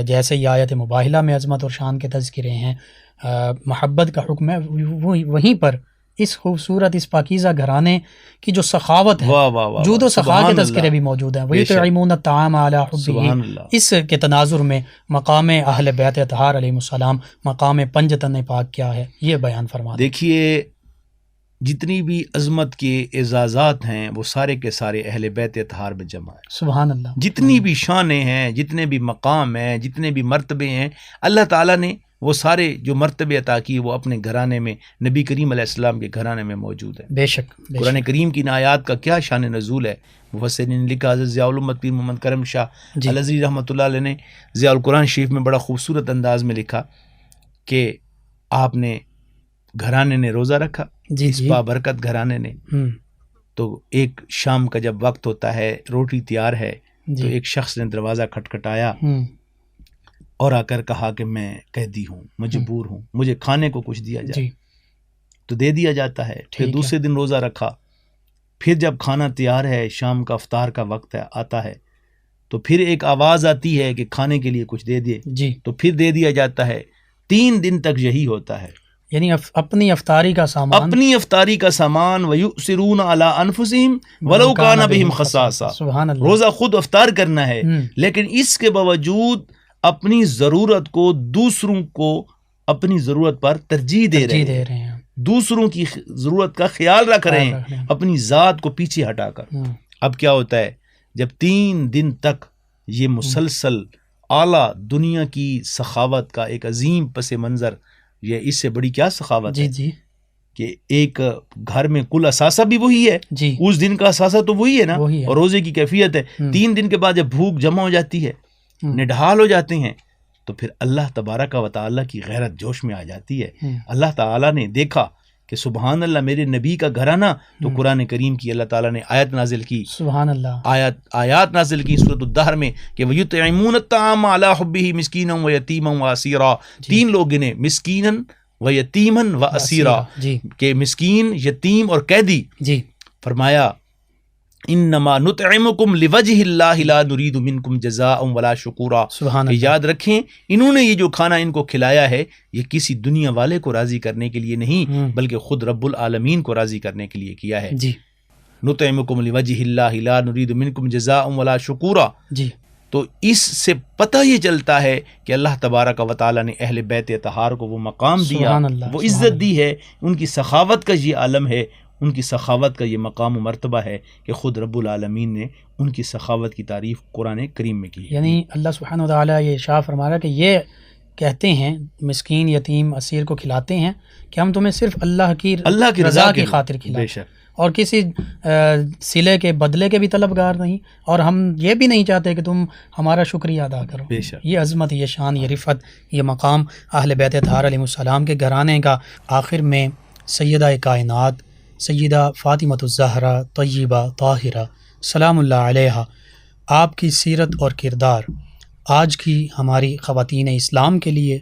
جیسے یہ آیت مباہلہ میں عظمت اور شان کے تذکرے ہیں، محبت کا حکم ہے، وہیں پر اس خوبصورت، اس پاکیزہ گھرانے کی جو سخاوت ہے، جود و سخا کے تذکرے بھی موجود ہیں۔ وَيُطْعِمُونَ الطَّعَامَ عَلَىٰ حُبِّهِ، اس کے تناظر میں مقام اہل بیت اطہار علیہ السلام، مقام پنج تن پاک کیا ہے، یہ بیان فرما دیں۔ دیکھیے جتنی بھی عظمت کے اعزازات ہیں وہ سارے کے سارے اہل بیت اطہار میں جمع ہیں۔ سبحان اللہ۔ جتنی بھی شانیں ہیں، جتنے بھی مقام ہیں، جتنے بھی مرتبے ہیں، اللہ تعالیٰ نے وہ سارے جو مرتبے عطا کیے وہ اپنے گھرانے میں نبی کریم علیہ السلام کے گھرانے میں موجود ہے. بے شک قرآن کریم کی ان آیات کا کیا شان نزول ہے. مفسرین نے لکھا، حضرت ضیاء الامت پیر محمد کرم شاہ الازہری رحمۃ اللہ علیہ نے ضیاء القرآن شریف میں بڑا خوبصورت انداز میں لکھا کہ آپ نے گھرانے نے روزہ رکھا، اس بابرکت گھرانے نے. تو ایک شام کا جب وقت ہوتا ہے، روٹی تیار ہے، تو ایک شخص نے دروازہ کھٹکھٹایا اور آ کر کہا کہ میں قیدی ہوں، مجبور ہوں، مجھے کھانے کو کچھ دیا جائے. تو دے دیا جاتا ہے. پھر دوسرے دن روزہ رکھا، پھر جب کھانا تیار ہے، شام کا افطار کا وقت ہے، آتا ہے، تو پھر ایک آواز آتی ہے کہ کھانے کے لیے کچھ دے دیے. تو پھر دے دیا جاتا ہے. 3 دن تک یہی ہوتا ہے، یعنی اپنی افطاری کا سامان وَيُؤْثِرُونَ عَلَىٰ أَنفُسِهِمْ وَلَوْ كَانَ بِهِمْ خَصَاصَةٌ. روزہ خود افطار کرنا ہے، لیکن اس کے باوجود اپنی ضرورت کو دوسروں کو اپنی ضرورت پر ترجیح دے رہے ہیں، دوسروں کی ضرورت کا خیال رکھ رہے ہیں، اپنی ذات کو پیچھے ہٹا کر. اب کیا ہوتا ہے جب 3 دن تک یہ مسلسل اعلیٰ دنیا کی سخاوت کا ایک عظیم پس منظر، یہ اس سے بڑی کیا سخاوت ہے کہ ایک گھر میں کل اثاثہ بھی وہی ہے، اس دن کا اثاثہ تو وہی ہے نا، اور روزے کی کیفیت ہے. 3 دن کے بعد جب بھوک جمع ہو جاتی ہے، نڈھال ہو جاتے ہیں، تو پھر اللہ تبارک و تعالیٰ کی غیرت جوش میں آ جاتی ہے. اللہ تعالیٰ نے دیکھا کہ سبحان اللہ میرے نبی کا گھرانہ، تو قرآن کریم کی اللہ تعالیٰ نے آیت نازل کی، سبحان اللہ، آیات نازل کی سورۃ الدہر میں کہ وَيُطْعِمُونَ الطَّعَامَ عَلَىٰ حُبِّهِ مِسْكِينًا وَيَتِيمًا وَأَسِيرًا. 3 لوگ گنے، مسکیناً وَيَتِيمًا وَأَسِيرًا، کہ مسکین، یتیم اور قیدی. فرمایا انما نطعمکم لوجہ اللہ لا نرید منکم جزاء ولا شکورا. یاد رکھیں انہوں نے یہ جو کھانا ان کو کھلایا ہے یہ کسی دنیا والے کو راضی کرنے کے لیے نہیں بلکہ خود رب العالمین کو راضی کرنے کے لیے کیا ہے. نطعمکم لوجہ اللہ لا نرید منکم جزاء ولا شکورا. تو اس سے پتہ یہ چلتا ہے کہ اللہ تبارک و تعالیٰ نے اہل بیت اطہار کو وہ مقام دیا، وہ عزت دی ہے، ان کی سخاوت کا یہ عالم ہے، ان کی سخاوت کا یہ مقام و مرتبہ ہے کہ خود رب العالمین نے ان کی سخاوت کی تعریف قرآن کریم میں کی. یعنی اللہ سبحانہ وتعالیٰ یہ ارشاد فرما رہا ہے کہ یہ کہتے ہیں مسکین، یتیم، اسیر کو کھلاتے ہیں کہ ہم تمہیں صرف اللہ کی رضا کی خاطر کھلائیں، اور کسی صلے کے بدلے کے بھی طلبگار نہیں، اور ہم یہ بھی نہیں چاہتے کہ تم ہمارا شکریہ ادا کرو. یہ عظمت، یہ شان، یہ رفعت، یہ مقام اہل بیت اطہار علیہ السلام کے گھرانے کا. آخر میں سیدہ کائنات سیدہ فاطمۃ الزہرا طیبہ طاہرہ سلام اللہ علیہا، آپ کی سیرت اور کردار آج کی ہماری خواتین اسلام کے لیے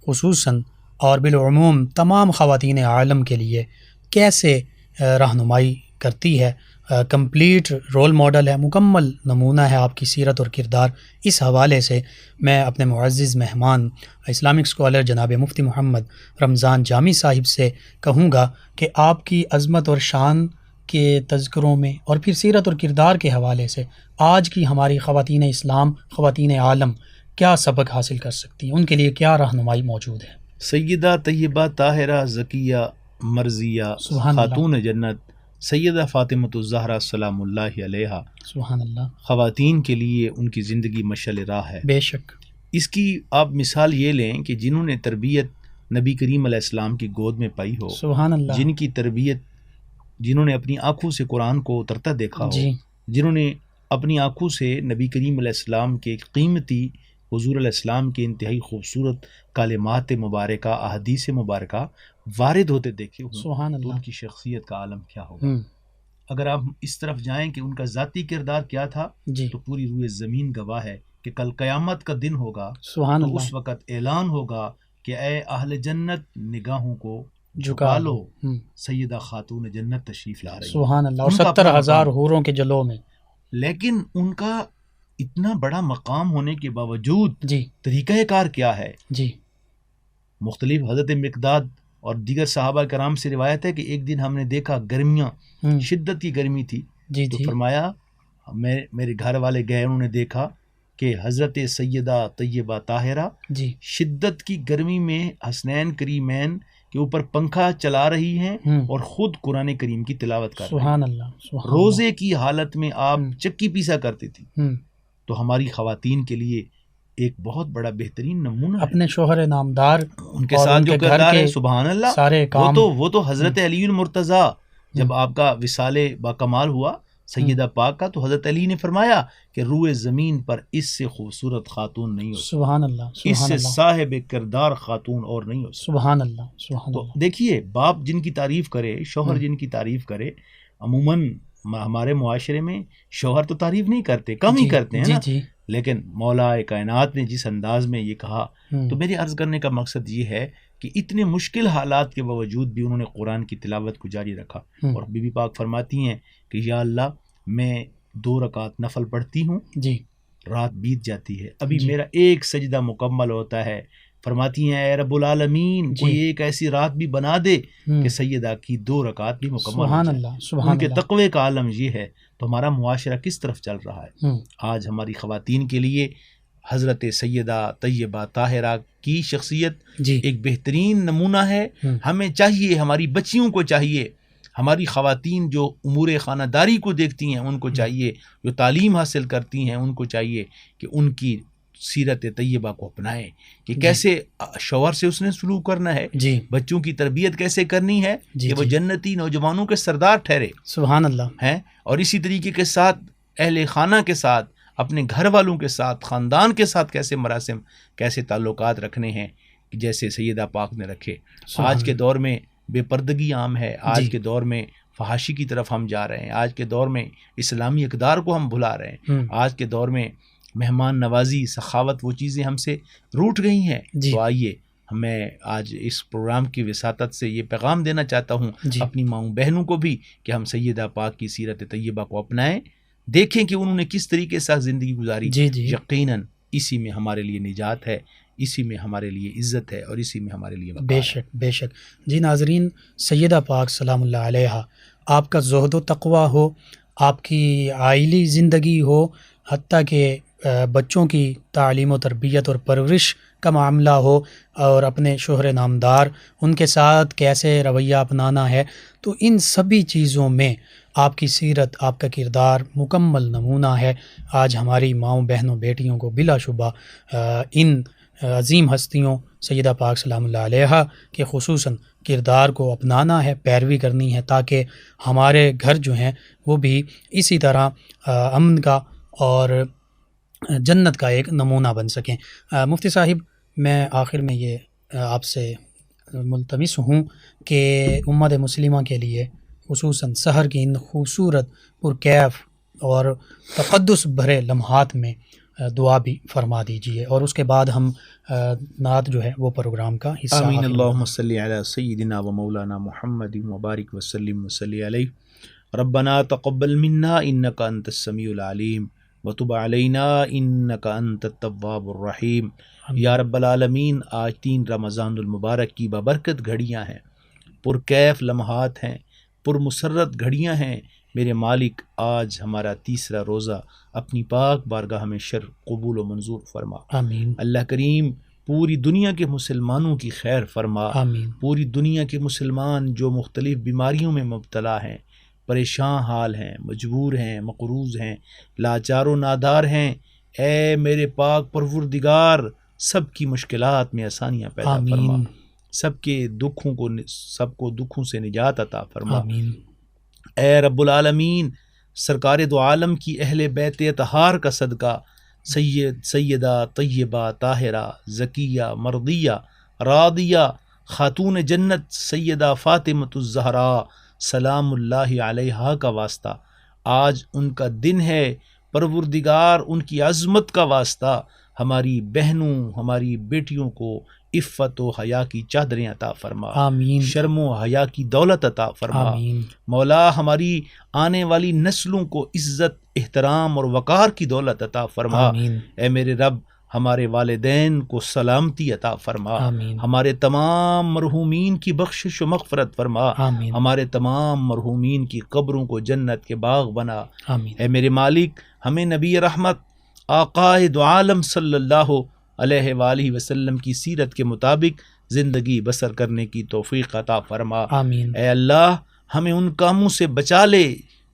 خصوصاً اور بالعموم تمام خواتین عالم کے لیے کیسے رہنمائی کرتی ہے. کمپلیٹ رول ماڈل ہے، مکمل نمونہ ہے آپ کی سیرت اور کردار. اس حوالے سے میں اپنے معزز مہمان اسلامک اسکالر جناب مفتی محمد رمضان جامی صاحب سے کہوں گا کہ آپ کی عظمت اور شان کے تذکروں میں اور پھر سیرت اور کردار کے حوالے سے آج کی ہماری خواتین اسلام، خواتین عالم کیا سبق حاصل کر سکتی ہیں، ان کے لیے کیا رہنمائی موجود ہے. سیدہ طیبہ طاہرہ زکیہ مرضیہ خاتون جنت سیدہ فاطمۃ الزہرا سلام اللہ علیہا، سبحان اللہ، خواتین کے لیے ان کی زندگی مشعل راہ ہے. بے شک. اس کی آپ مثال یہ لیں کہ جنہوں نے تربیت نبی کریم علیہ السلام کی گود میں پائی ہو، سبحان اللہ، جن کی تربیت، جنہوں نے اپنی آنکھوں سے قرآن کو اترتا دیکھا ہو، جنہوں نے اپنی آنکھوں سے نبی کریم علیہ السلام کے قیمتی حضور علیہ السلام کے انتہائی خوبصورت کلمات مبارکہ، احادیث مبارکہ وارد ہوتے دیکھے ہوں، سبحان اللہ، ان کی شخصیت کا عالم کیا ہوگا. اگر آپ اس طرف جائیں کہ ان کا ذاتی کردار کیا تھا، تو پوری روئے زمین گواہ ہے کہ کل قیامت کا دن ہوگا، سبحان تو اللہ، اس وقت اعلان ہوگا کہ اے اہل جنت نگاہوں کو جھکا لو، سیدہ خاتون جنت تشریف لا رہی. سبحان اللہ، اور 70,000 حوروں کے جلووں میں. لیکن ان کا اتنا بڑا مقام ہونے کے باوجود طریقہ کار کیا ہے؟ مختلف حضرت مقداد اور دیگر صحابہ کرام سے روایت ہے کہ ایک دن ہم نے دیکھا گرمیاں، شدت کی گرمی تھی، تو فرمایا میرے گھر والے گئے، انہوں نے دیکھا کہ حضرت سیدہ طیبہ طاہرہ شدت کی گرمی میں حسنین کریمین کے اوپر پنکھا چلا رہی ہیں اور خود قرآن کریم کی تلاوت کر رہی ہیں. سبحان اللہ. روزے کی حالت میں آپ چکی پیسا کرتی تھی. تو ہماری خواتین کے لیے ایک بہت بڑا بہترین نمونہ ہے. اپنے شوہر نامدار ان کے اور ساتھ ان جو کے گھر کردار کے ہے سبحان اللہ، سارے کام وہ تو حضرت علی المرتضیٰ جب آپ کا وصال با کمال ہوا سیدہ پاک کا، تو حضرت علی نے فرمایا کہ روئے زمین پر اس سے خوبصورت خاتون نہیں ہو سکتی، سبحان اللہ، اس سبحان سے اللہ، صاحب کردار خاتون اور نہیں ہو سکتی. سبحان اللہ، سبحان تو اللہ. دیکھیے، باپ جن کی تعریف کرے، شوہر جن کی تعریف کرے، عموماً ہمارے معاشرے میں شوہر تو تعریف نہیں کرتے، کم ہی کرتے ہیں نا. لیکن مولا کائنات نے جس انداز میں یہ کہا، تو میرے عرض کرنے کا مقصد یہ ہے کہ اتنے مشکل حالات کے باوجود بھی انہوں نے قرآن کی تلاوت کو جاری رکھا. اور بی بی پاک فرماتی ہیں کہ یا اللہ، میں 2 رکعت نفل پڑھتی ہوں، رات بیت جاتی ہے، ابھی میرا ایک سجدہ مکمل ہوتا ہے. فرماتی ہیں اے رب العالمین، کوئی ایک ایسی رات بھی بنا دے کہ سیدہ کی 2 رکعت بھی مکمل ہو جائے. ان کے تقوی کا عالم یہ ہے. تو ہمارا معاشرہ کس طرف چل رہا ہے؟ آج ہماری خواتین کے لیے حضرت سیدہ طیبہ طاہرہ کی شخصیت ایک بہترین نمونہ ہے. ہمیں چاہیے، ہماری بچیوں کو چاہیے، ہماری خواتین جو امور خانہ داری کو دیکھتی ہیں ان کو چاہیے، جو تعلیم حاصل کرتی ہیں ان کو چاہیے کہ ان کی سیرت طیبہ کو اپنائیں، کہ کیسے شوہر سے اس نے سلوک کرنا ہے، بچوں کی تربیت کیسے کرنی ہے کہ وہ جنتی نوجوانوں کے سردار ٹھہرے. سبحان اللہ ہے. اور اسی طریقے کے ساتھ اہل خانہ کے ساتھ، اپنے گھر والوں کے ساتھ، خاندان کے ساتھ کیسے مراسم، کیسے تعلقات رکھنے ہیں جیسے سیدہ پاک نے رکھے. آج کے دور میں بے پردگی عام ہے، آج کے دور میں فحاشی کی طرف ہم جا رہے ہیں، آج کے دور میں اسلامی اقدار کو ہم بھلا رہے ہیں، آج کے دور میں مہمان نوازی، سخاوت، وہ چیزیں ہم سے روٹ گئی ہیں. تو آئیے، میں آج اس پروگرام کی وساطت سے یہ پیغام دینا چاہتا ہوں اپنی ماؤں بہنوں کو بھی کہ ہم سیدہ پاک کی سیرت طیبہ کو اپنائیں، دیکھیں کہ انہوں نے کس طریقے سے زندگی گزاری. یقیناً اسی میں ہمارے لیے نجات ہے، اسی میں ہمارے لیے عزت ہے، اور اسی میں ہمارے لیے وقار. بے شک، بے شک. جی ناظرین، سیدہ پاک سلام اللہ علیہا، آپ کا زہد و تقوی ہو، آپ کی عائلی زندگی ہو، حتیٰ کہ بچوں کی تعلیم و تربیت اور پرورش کا معاملہ ہو، اور اپنے شوہر نامدار ان کے ساتھ کیسے رویہ اپنانا ہے، تو ان سبھی چیزوں میں آپ کی سیرت، آپ کا کردار مکمل نمونہ ہے. آج ہماری ماؤں، بہنوں، بیٹیوں کو بلا شبہ ان عظیم ہستیوں سیدہ پاک سلام اللہ علیہا کے خصوصاً کردار کو اپنانا ہے، پیروی کرنی ہے، تاکہ ہمارے گھر جو ہیں وہ بھی اسی طرح امن کا اور جنت کا ایک نمونہ بن سکیں. مفتی صاحب، میں آخر میں یہ آپ سے ملتمس ہوں کہ امت مسلمہ کے لیے خصوصاً سحر کی ان خوبصورت پرکیف اور تقدس بھرے لمحات میں دعا بھی فرما دیجیے، اور اس کے بعد ہم نعت جو ہے وہ پروگرام کا حصہ. آمین. اللہم صلی علی سیدنا و مولانا محمد وبارک وسلم وصلی علیہ. ربنا تقبل منا انک انت السمیع العلیم وتب علینا انک انت التواب الرحیم. یا رب العالمین، آج 3 رمضان المبارک کی بابرکت گھڑیاں ہیں، پرکیف لمحات ہیں، پرمسرت گھڑیاں ہیں. میرے مالک، آج ہمارا 3را روزہ اپنی پاک بارگاہ میں شر قبول و منظور فرما. آمین. اللہ کریم، پوری دنیا کے مسلمانوں کی خیر فرما. آمین. پوری دنیا کے مسلمان جو مختلف بیماریوں میں مبتلا ہیں، پریشان حال ہیں، مجبور ہیں، مقروض ہیں، لاچار و نادار ہیں، اے میرے پاک پروردگار، سب کی مشکلات میں آسانیاں پیدا فرما. سب کے دکھوں کو، سب کو دکھوں سے نجات عطا فرما. آمین. اے رب العالمین، سرکار دو عالم کی اہل بیت اطہار کا صدقہ، سیدہ طیبہ طاہرہ زکیہ مرضیہ راضیہ خاتون جنت سیدہ فاطمۃ الزہراء سلام اللہ علیہا کا واسطہ، آج ان کا دن ہے، پروردگار ان کی عظمت کا واسطہ ہماری بہنوں، ہماری بیٹیوں کو عفت و حیا کی چادریں عطا فرما. آمین. شرم و حیا کی دولت عطا فرما. آمین. مولا، ہماری آنے والی نسلوں کو عزت، احترام اور وقار کی دولت عطا فرما. آمین. اے میرے رب، ہمارے والدین کو سلامتی عطا فرما. آمین. ہمارے تمام مرحومین کی بخشش و مغفرت فرما. آمین. ہمارے تمام مرحومین کی قبروں کو جنت کے باغ بنا. آمین. اے میرے مالک، ہمیں نبی رحمت آقائے دو عالم صلی اللہ علیہ وآلہ وسلم کی سیرت کے مطابق زندگی بسر کرنے کی توفیق عطا فرما. آمین. اے اللہ، ہمیں ان کاموں سے بچا لے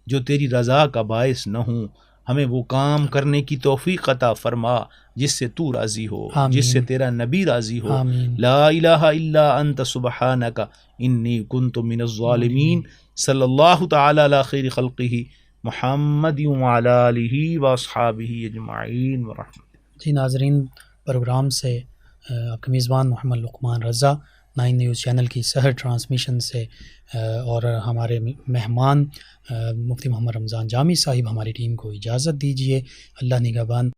جو تیری رضا کا باعث نہ ہوں. ہمیں وہ کام کرنے کی توفیق عطا فرما جس سے تو راضی ہو، آمین، جس سے تیرا نبی راضی ہو۔ آمین، لا الہ الا انت سبحانک انی کنت من الظالمین۔ صلی اللہ تعالی علی خیر خلقہ محمد وعلی آلہ واصحابہ اجمعین ورحمۃ۔ جی ناظرین، پروگرام سے آپ کے میزبان محمد لقمان رضا 9 نیوز چینل کی سحر ٹرانسمیشن سے اور ہمارے مہمان مفتی محمد رمضان جامی صاحب ہماری ٹیم کو اجازت دیجیے۔ اللہ نگہبان۔